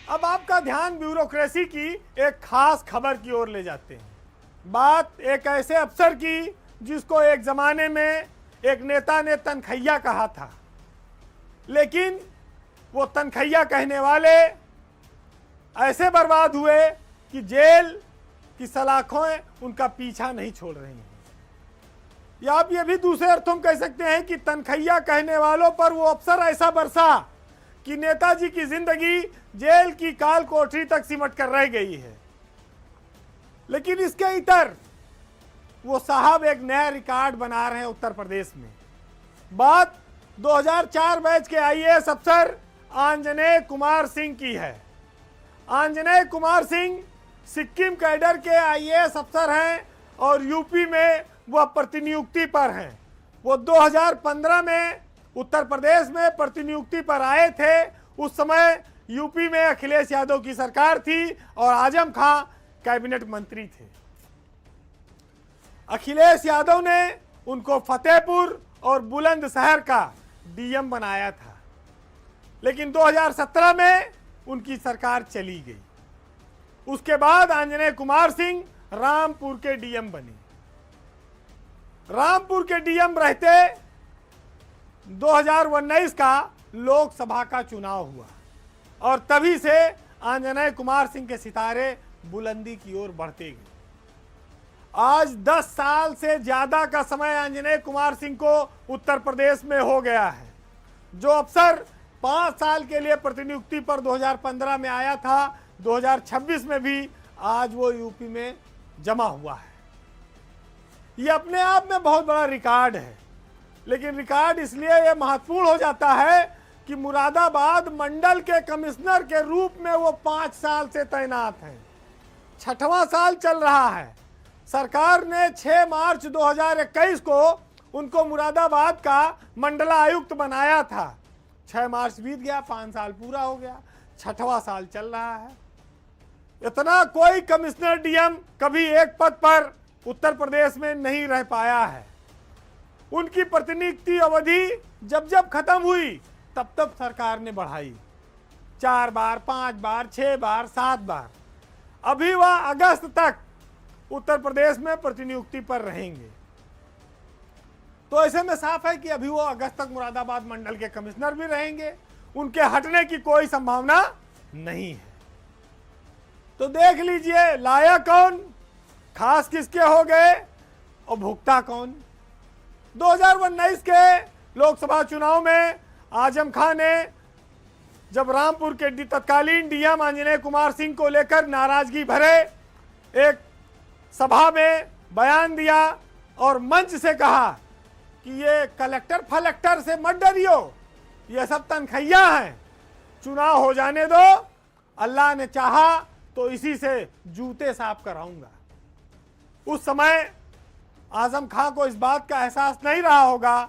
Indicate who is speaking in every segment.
Speaker 1: अब आपका ध्यान ब्यूरोक्रेसी की एक खास खबर की ओर ले जाते हैं। बात एक ऐसे अफसर की जिसको एक जमाने में एक नेता ने तनखैया कहा था, लेकिन वो तनखैया कहने वाले ऐसे बर्बाद हुए कि जेल की सलाखें उनका पीछा नहीं छोड़ रही हैं। या आप ये भी दूसरे अर्थों में कह सकते हैं कि तनखैया कहने वालों पर वो अफसर ऐसा बरसा कि नेताजी की जिंदगी जेल की काल कोठरी तक सिमट कर रह गई है। लेकिन इसके इतर वो साहब एक नया रिकॉर्ड बना रहे हैं उत्तर प्रदेश में। बात 2004 बैच के आईएएस अफसर आंजनेय कुमार सिंह की है। आंजनेय कुमार सिंह सिक्किम कैडर के आईएएस अफसर हैं और यूपी में वह प्रतिनियुक्ति पर हैं। वो 2015 में उत्तर प्रदेश में प्रतिनियुक्ति पर आए थे। उस समय यूपी में अखिलेश यादव की सरकार थी और आजम खां कैबिनेट मंत्री थे। अखिलेश यादव ने उनको फतेहपुर और बुलंदशहर का डीएम बनाया था, लेकिन 2017 में उनकी सरकार चली गई। उसके बाद आंजनेय कुमार सिंह रामपुर के डीएम बने। रामपुर के डीएम रहते 2019 का लोकसभा का चुनाव हुआ और तभी से आंजनेय कुमार सिंह के सितारे बुलंदी की ओर बढ़ते गए। आज 10 साल से ज्यादा का समय आंजनेय कुमार सिंह को उत्तर प्रदेश में हो गया है। जो अफसर 5 साल के लिए प्रतिनियुक्ति पर 2015 में आया था, 2026 में भी आज वो यूपी में जमा हुआ है। ये अपने आप में बहुत बड़ा रिकॉर्ड है, लेकिन रिकॉर्ड इसलिए ये महत्वपूर्ण हो जाता है कि मुरादाबाद मंडल के कमिश्नर के रूप में वो 5 साल से तैनात हैं। 6वां साल चल रहा है। सरकार ने 6 मार्च 2021 को उनको मुरादाबाद का मंडलायुक्त बनाया था। 6 मार्च बीत गया, 5 साल पूरा हो गया, 6वां साल चल रहा है। इतना कोई कमिश्नर डीएम कभी एक पद पर उत्तर प्रदेश में नहीं रह पाया है। उनकी प्रतिनियुक्ति अवधि जब जब खत्म हुई तब तब सरकार ने बढ़ाई, 4 बार, 5 बार, 6 बार, 7 बार। अभी वह अगस्त तक उत्तर प्रदेश में प्रतिनियुक्ति पर रहेंगे। तो ऐसे में साफ है कि अभी वो अगस्त तक मुरादाबाद मंडल के कमिश्नर भी रहेंगे। उनके हटने की कोई संभावना नहीं है। तो देख लीजिए, लाया कौन, खास किसके हो गए और भुगता कौन। 2019 के लोकसभा चुनाव में आजम खां ने जब रामपुर के तत्कालीन डीएम आंजनेय कुमार सिंह को लेकर नाराजगी भरे एक सभा में बयान दिया और मंच से कहा कि ये कलेक्टर फलेक्टर से मत डरियो, ये सब तनखैया हैं, चुनाव हो जाने दो, अल्लाह ने चाहा तो इसी से जूते साफ कराऊंगा। उस समय आजम खां को इस बात का एहसास नहीं रहा होगा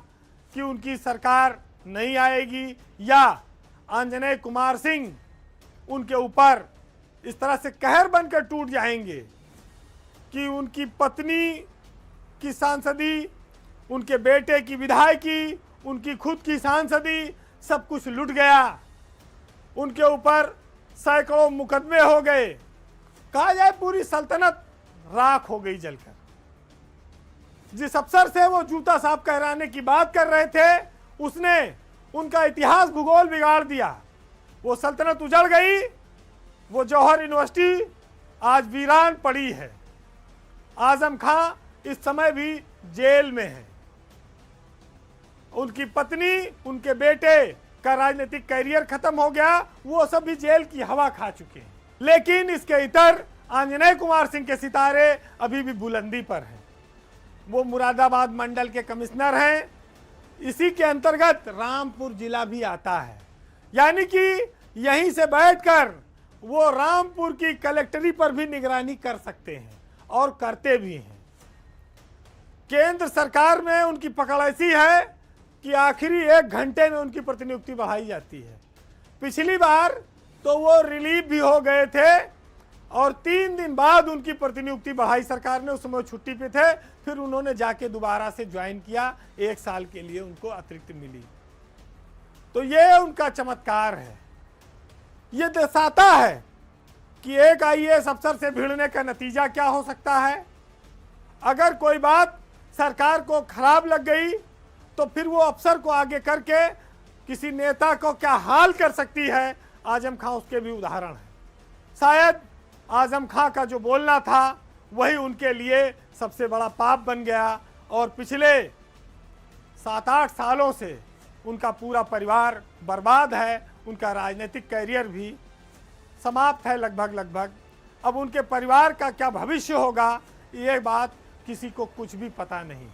Speaker 1: कि उनकी सरकार नहीं आएगी या आंजनेय कुमार सिंह उनके ऊपर इस तरह से कहर बनकर टूट जाएंगे कि उनकी पत्नी की सांसदी, उनके बेटे की विधायकी, उनकी खुद की सांसदी, सब कुछ लुट गया। उनके ऊपर सैकड़ों मुकदमे हो गए। कहा जाए पूरी सल्तनत राख हो गई जलकर। जिस अफसर से वो जूता साफ कहराने की बात कर रहे थे, उसने उनका इतिहास भूगोल बिगाड़ दिया। वो सल्तनत उजड़ गई। वो जौहर यूनिवर्सिटी आज वीरान पड़ी है। आजम खां इस समय भी जेल में है। उनकी पत्नी, उनके बेटे का राजनीतिक कैरियर खत्म हो गया, वो सब भी जेल की हवा खा चुके हैं। लेकिन इसके इतर आंजनेय कुमार सिंह के सितारे अभी भी बुलंदी पर हैं। वो मुरादाबाद मंडल के कमिश्नर हैं। इसी के अंतर्गत रामपुर जिला भी आता है, यानी कि यहीं से बैठकर वो रामपुर की कलेक्टरी पर भी निगरानी कर सकते हैं और करते भी हैं। केंद्र सरकार में उनकी पकड़ ऐसी है कि आखिरी 1 घंटे में उनकी प्रतिनियुक्ति बढ़ाई जाती है। पिछली बार तो वो रिलीव भी हो गए थे और 3 दिन बाद उनकी प्रतिनियुक्ति बढ़ाई सरकार ने। उस समय छुट्टी पे थे, फिर उन्होंने जाके दोबारा से ज्वाइन किया। 1 साल के लिए उनको अतिरिक्त मिली। तो ये उनका चमत्कार है। ये दर्शाता है कि एक आईएएस अफसर से भिड़ने का नतीजा क्या हो सकता है। अगर कोई बात सरकार को खराब लग गई तो फिर वो अफसर को आगे करके किसी नेता को क्या हाल कर सकती है, आजम खां उसके भी उदाहरण है। शायद आजम खां का जो बोलना था वही उनके लिए सबसे बड़ा पाप बन गया और पिछले 7-8 सालों से उनका पूरा परिवार बर्बाद है, उनका राजनीतिक कैरियर भी समाप्त है लगभग। अब उनके परिवार का क्या भविष्य होगा, ये बात किसी को कुछ भी पता नहीं।